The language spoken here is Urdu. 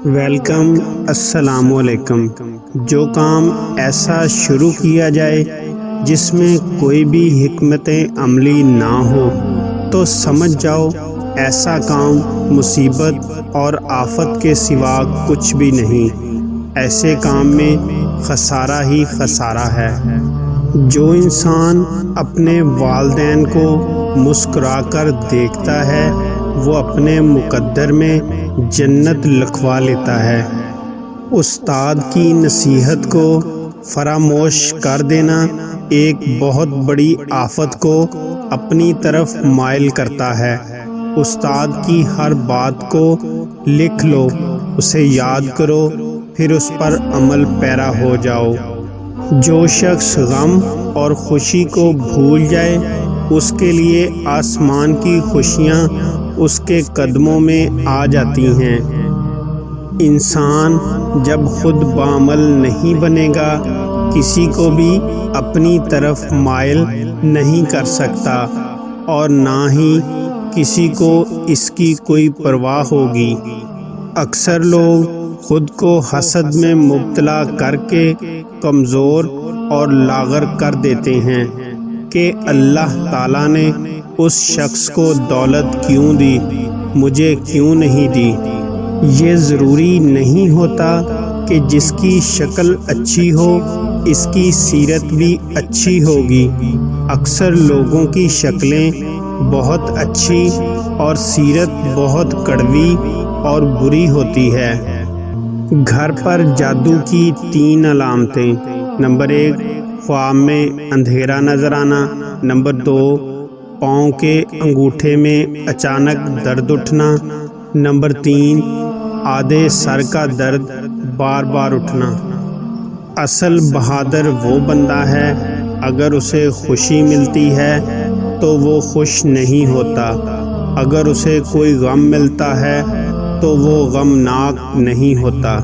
ویلکم، السلام علیکم۔ جو کام ایسا شروع کیا جائے جس میں کوئی بھی حکمت عملی نہ ہو تو سمجھ جاؤ ایسا کام مصیبت اور آفت کے سوا کچھ بھی نہیں۔ ایسے کام میں خسارہ ہی خسارہ ہے۔ جو انسان اپنے والدین کو مسکرا کر دیکھتا ہے وہ اپنے مقدر میں جنت لکھوا لیتا ہے۔ استاد کی نصیحت کو فراموش کر دینا ایک بہت بڑی آفت کو اپنی طرف مائل کرتا ہے۔ استاد کی ہر بات کو لکھ لو، اسے یاد کرو، پھر اس پر عمل پیرا ہو جاؤ۔ جو شخص غم اور خوشی کو بھول جائے اس کے لیے آسمان کی خوشیاں اس کے قدموں میں آ جاتی ہیں۔ انسان جب خود بعمل نہیں بنے گا کسی کو بھی اپنی طرف مائل نہیں کر سکتا اور نہ ہی کسی کو اس کی کوئی پرواہ ہوگی۔ اکثر لوگ خود کو حسد میں مبتلا کر کے کمزور اور لاغر کر دیتے ہیں کہ اللہ تعالیٰ نے اس شخص کو دولت کیوں دی، مجھے کیوں نہیں دی۔ یہ ضروری نہیں ہوتا کہ جس کی شکل اچھی ہو اس کی سیرت بھی اچھی ہوگی۔ اکثر لوگوں کی شکلیں بہت اچھی اور سیرت بہت کڑوی اور بری ہوتی ہے۔ گھر پر جادو کی 3 علامتیں۔ نمبر 1، خواب میں اندھیرا نظر آنا۔ نمبر 2، پاؤں کے انگوٹھے میں اچانک درد اٹھنا۔ نمبر 3، آدھے سر کا درد بار بار اٹھنا۔ اصل بہادر وہ بندہ ہے اگر اسے خوشی ملتی ہے تو وہ خوش نہیں ہوتا، اگر اسے کوئی غم ملتا ہے تو وہ غمناک نہیں ہوتا۔